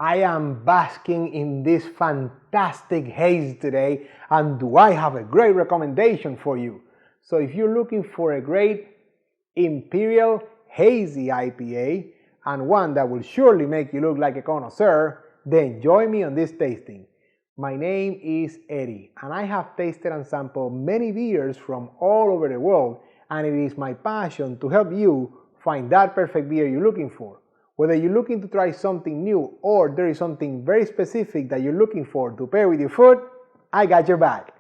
I am basking in this fantastic haze today, and do I have a great recommendation for you. So if you're looking for a great Imperial Hazy IPA, and one that will surely make you look like a connoisseur, then join me on this tasting. My name is Eddie, and I have tasted and sampled many beers from all over the world, and it is my passion to help you find that perfect beer you're looking for. Whether you're looking to try something new or there is something very specific that you're looking for to pair with your food, I got your back.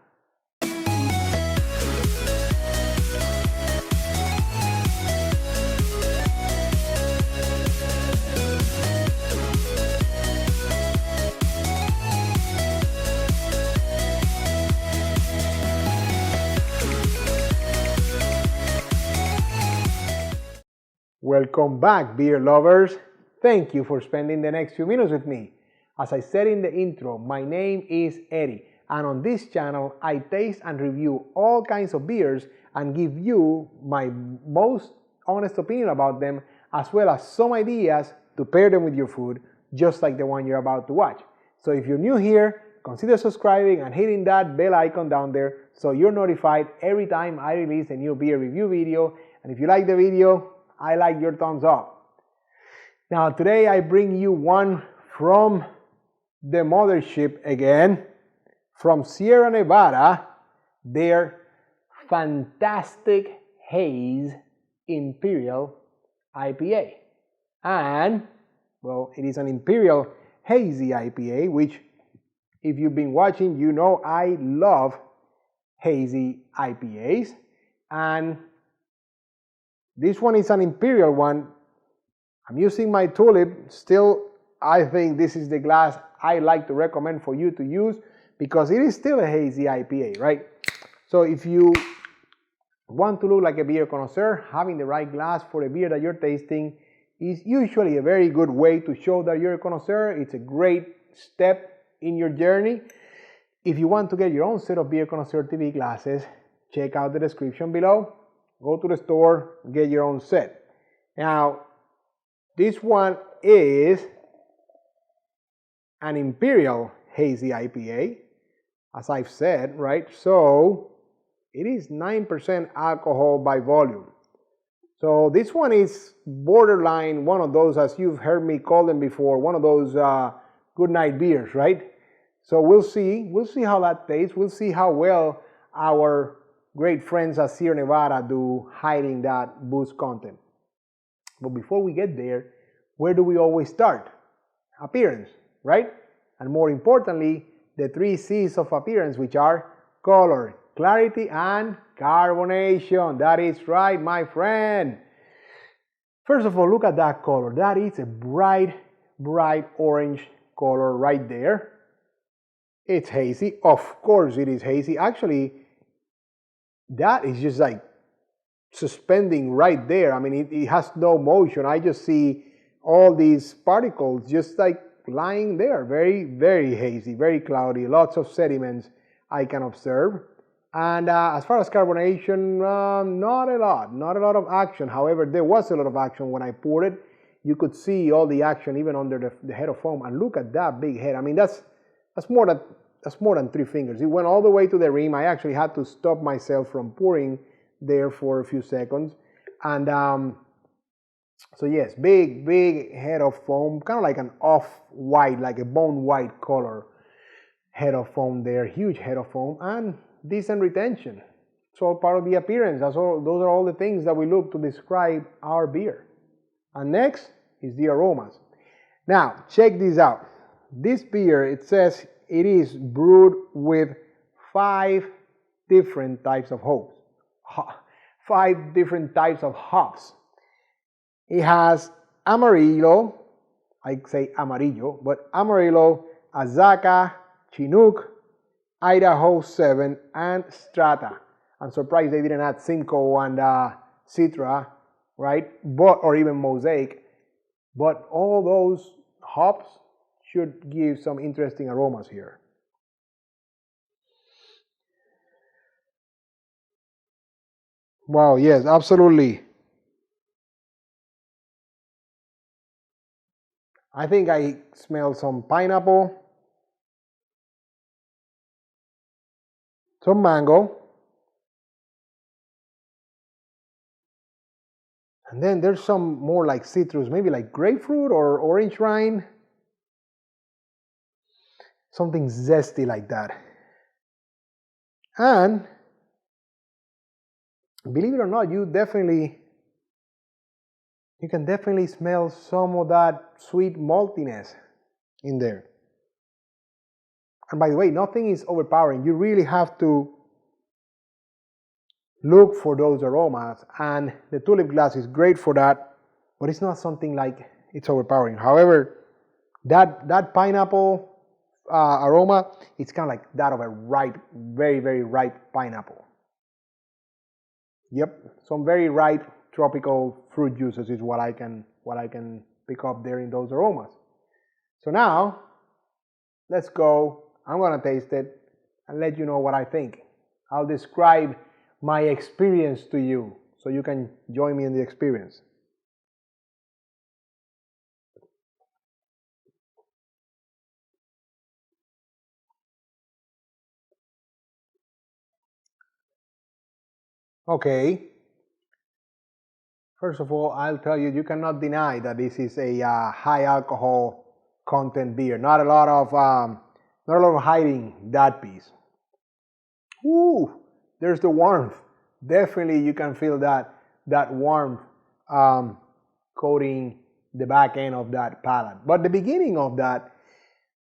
Welcome back, beer lovers. Thank you for spending the next few minutes with me. As I said in the intro, my name is Eddie, and on this channel I taste and review all kinds of beers and give you my most honest opinion about them, as well as some ideas to pair them with your food, just like the one you're about to watch. So if you're new here, consider subscribing and hitting that bell icon down there so you're notified every time I release a new beer review video. And if you like the video, I like your thumbs up. Now today I bring you one from the mothership again, from Sierra Nevada, their fantastic Haze Imperial IPA. And, well, it is an Imperial Hazy IPA, which if you've been watching, you know I love hazy IPAs. And this one is an Imperial one. I'm using my tulip. Still, I think this is the glass I like to recommend for you to use because it is still a hazy IPA, right? So if you want to look like a beer connoisseur, having the right glass for a beer that you're tasting is usually a very good way to show that you're a connoisseur. It's a great step in your journey. If you want to get your own set of Beer Connoisseur TV glasses, check out the description below. Go to the store, get your own set. Now, this one is an Imperial Hazy IPA, as I've said, right? So it is 9% alcohol by volume. So this one is borderline one of those, as you've heard me call them before, one of those good night beers, right? So we'll see how that tastes. We'll see how well our great friends at Sierra Nevada do hiding that booze content. But before we get there, where do we always start? Appearance, right? And more importantly, the 3 C's of appearance, which are color, clarity, and carbonation. That is right, my friend. First of all, look at that color. That is a bright, bright orange color right there. It's hazy. Of course it is hazy. Actually, that is just like suspending right there. I mean, it has no motion. I just see all these particles just like lying there. Very, very hazy, very cloudy, lots of sediments I can observe. And as far as carbonation, not a lot of action. However, there was a lot of action when I poured it. You could see all the action even under the head of foam. And look at that big head. I mean, that's more than 3 fingers. It went all the way to the rim. I actually had to stop myself from pouring there for a few seconds. And so yes, big head of foam, kind of like an off-white, like a bone white color head of foam there, huge head of foam, and decent retention. It's all part of the appearance. Those are all the things that we look to describe our beer. And next is the aromas. Now, check this out. This beer, it says it is brewed with 5 different types of hops. 5 different types of hops. It has Amarillo, I say Amarillo, but Amarillo, Azacca, Chinook, Idaho 7, and Strata. I'm surprised they didn't add Simcoe and Citra, right? Or even Mosaic. But all those hops should give some interesting aromas here. Wow, yes, absolutely. I think I smell some pineapple, some mango, and then there's some more like citrus, maybe like grapefruit or orange rind. Something zesty like that. And believe it or not, you can definitely smell some of that sweet maltiness in there. And by the way, nothing is overpowering. You really have to look for those aromas, and the tulip glass is great for that, but it's not something like it's overpowering. However, that pineapple aroma, it's kind of like that of a ripe, very, very ripe pineapple. Yep, some very ripe tropical fruit juices is what I can pick up there in those aromas. So now, let's go. I'm gonna taste it and let you know what I think. I'll describe my experience to you so you can join me in the experience. Okay. First of all, I'll tell you, you cannot deny that this is a high alcohol content beer. Not a lot of hiding that piece. Ooh, there's the warmth. Definitely, you can feel that warmth coating the back end of that palate. But the beginning of that,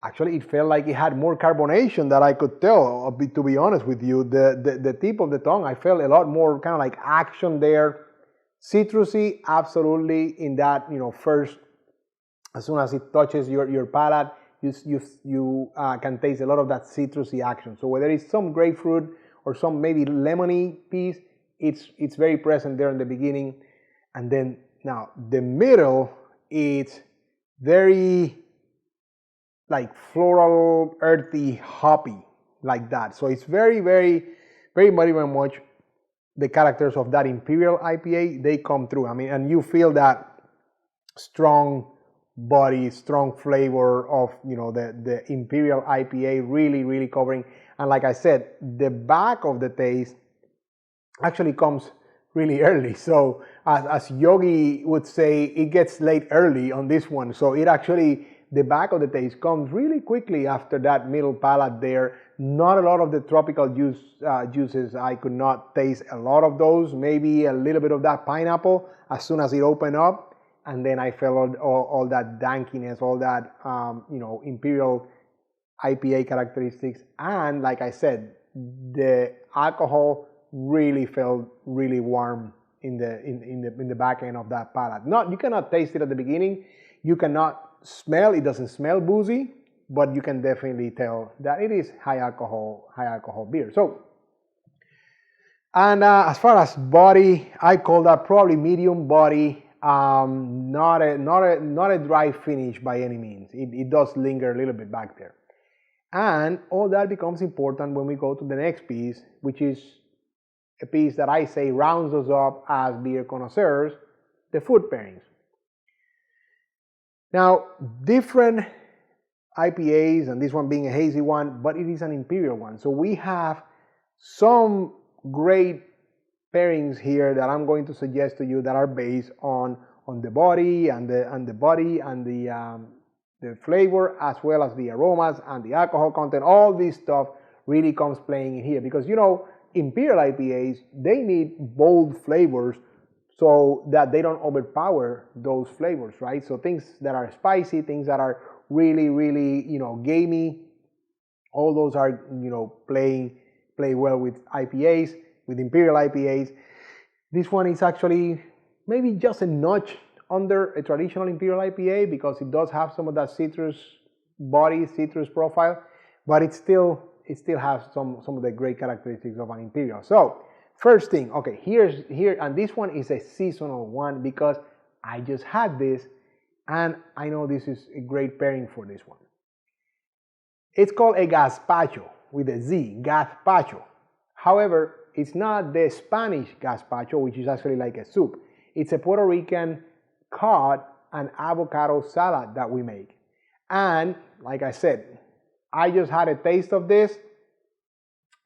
actually, it felt like it had more carbonation that I could tell. To be honest with you, the tip of the tongue, I felt a lot more kind of like action there. Citrusy, absolutely, in that, first, as soon as it touches your palate, you can taste a lot of that citrusy action. So whether it's some grapefruit or some maybe lemony piece, it's very present there in the beginning. And then now the middle, it's very like floral, earthy, hoppy, like that. So it's very, very, very much the characters of that Imperial IPA, they come through. I mean, and you feel that strong body, strong flavor of, the Imperial IPA really, really covering. And like I said, the back of the taste actually comes really early. So as Yogi would say, it gets late early on this one. So it actually, the back of the taste comes really quickly after that middle palate there. Not a lot of the tropical juices, I could not taste a lot of those. Maybe a little bit of that pineapple as soon as it opened up. And then I felt all that dankiness, all that, Imperial IPA characteristics. And like I said, the alcohol really felt really warm in the back end of that palate. You cannot taste it at the beginning. You cannot smell, it doesn't smell boozy, but you can definitely tell that it is high alcohol beer. So, and as far as body, I call that probably medium body. Not a dry finish by any means. It does linger a little bit back there. And all that becomes important when we go to the next piece, which is a piece that I say rounds us up as beer connoisseurs, the food pairings. Now, different IPAs, and this one being a hazy one, but it is an imperial one. So we have some great pairings here that I'm going to suggest to you that are based on the body and the flavor, as well as the aromas and the alcohol content. All this stuff really comes playing in here because Imperial IPAs, they need bold flavors so that they don't overpower those flavors, right? So things that are spicy, things that are really, really, gamey, all those are, play well with IPAs, with Imperial IPAs. This one is actually maybe just a notch under a traditional Imperial IPA because it does have some of that citrus body, citrus profile, but it still has some of the great characteristics of an Imperial. So first thing, okay, here, and this one is a seasonal one because I just had this, and I know this is a great pairing for this one. It's called a gazpacho with a Z, gazpacho. However, it's not the Spanish gazpacho, which is actually like a soup. It's a Puerto Rican cod and avocado salad that we make. And like I said, I just had a taste of this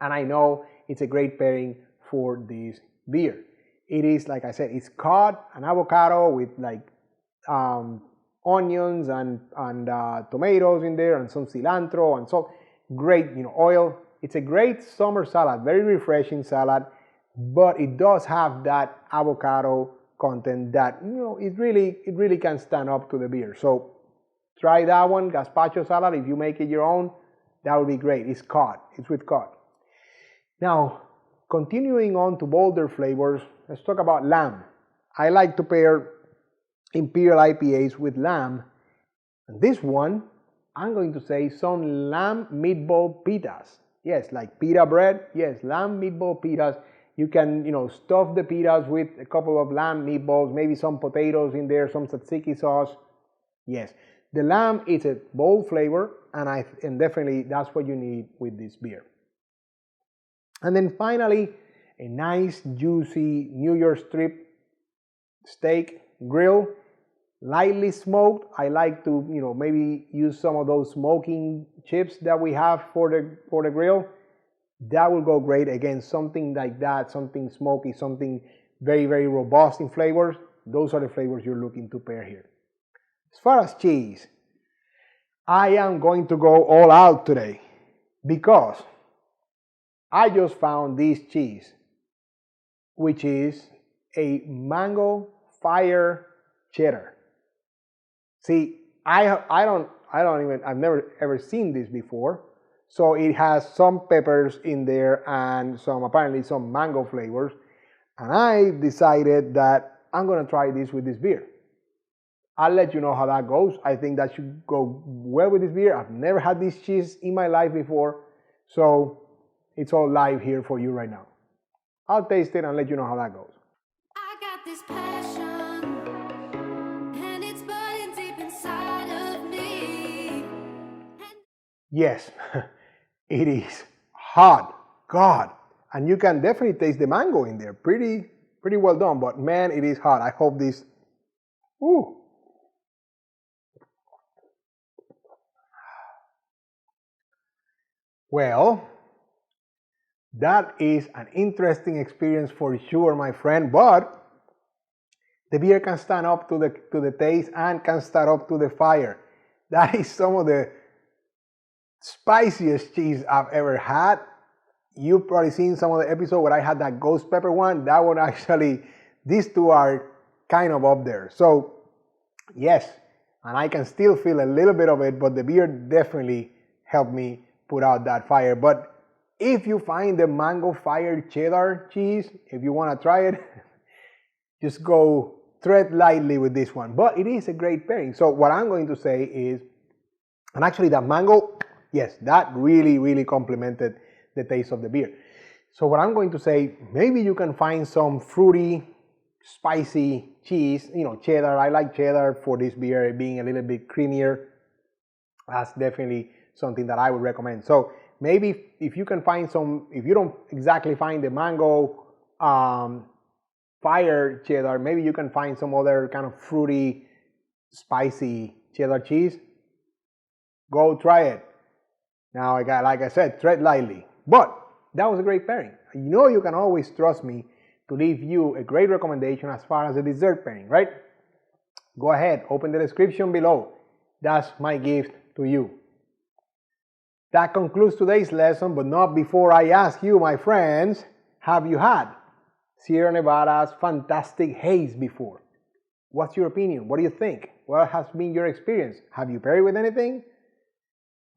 and I know it's a great pairing for this beer. It is, like I said, it's cod and avocado with like onions and tomatoes in there and some cilantro and salt. Great, oil. It's a great summer salad, very refreshing salad, but it does have that avocado content that it really can stand up to the beer. So try that one, gazpacho salad. If you make it your own, that would be great. It's cod. It's with cod. Now, continuing on to bolder flavors, let's talk about lamb. I like to pair Imperial IPAs with lamb. And this one, I'm going to say some lamb meatball pitas. Yes, like pita bread. Yes, lamb meatball pitas. You can, stuff the pitas with a couple of lamb meatballs, maybe some potatoes in there, some tzatziki sauce. Yes, the lamb is a bold flavor, and definitely that's what you need with this beer. And then finally, a nice juicy New York strip steak grill, lightly smoked. I like to, maybe use some of those smoking chips that we have for the grill. That will go great. Again, something like that, something smoky, something very, very robust in flavors. Those are the flavors you're looking to pair here. As far as cheese, I am going to go all out today because I just found this cheese, which is a mango fire cheddar. See, I've never ever seen this before. So it has some peppers in there and apparently some mango flavors. And I decided that I'm gonna try this with this beer. I'll let you know how that goes. I think that should go well with this beer. I've never had this cheese in my life before. So it's all live here for you right now. I'll taste it and let you know how that goes. I got this passion, and it's burning deep inside of me. Yes, it is hot. God. And you can definitely taste the mango in there. Pretty well done, but man, it is hot. I hope this. Ooh. Well, that is an interesting experience for sure, my friend, but the beer can stand up to the taste and can stand up to the fire. That is some of the spiciest cheese I've ever had. You've probably seen some of the episode where I had that ghost pepper one. That one actually, these two are kind of up there. So yes, and I can still feel a little bit of it, but the beer definitely helped me put out that fire. But if you find the mango fire cheddar cheese, if you want to try it, just go tread lightly with this one. But it is a great pairing. So what I'm going to say is, and actually that mango, yes, that really complemented the taste of the beer. So what I'm going to say, maybe you can find some fruity, spicy cheese, cheddar. I like cheddar for this beer, being a little bit creamier. That's definitely something that I would recommend. So maybe if you can find some, if you don't exactly find the mango fire cheddar, maybe you can find some other kind of fruity, spicy cheddar cheese. Go try it. Now, like I said, tread lightly. But that was a great pairing. You can always trust me to leave you a great recommendation as far as a dessert pairing, right? Go ahead, open the description below. That's my gift to you. That concludes today's lesson, but not before I ask you, my friends, have you had Sierra Nevada's fantastic haze before? What's your opinion? What do you think? What has been your experience? Have you paired with anything?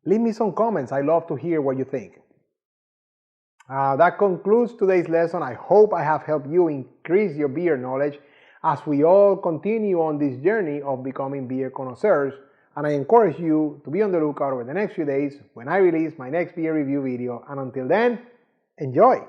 Leave me some comments. I love to hear what you think. That concludes today's lesson. I hope I have helped you increase your beer knowledge as we all continue on this journey of becoming beer connoisseurs. And I encourage you to be on the lookout over the next few days when I release my next beer review video. And until then, enjoy!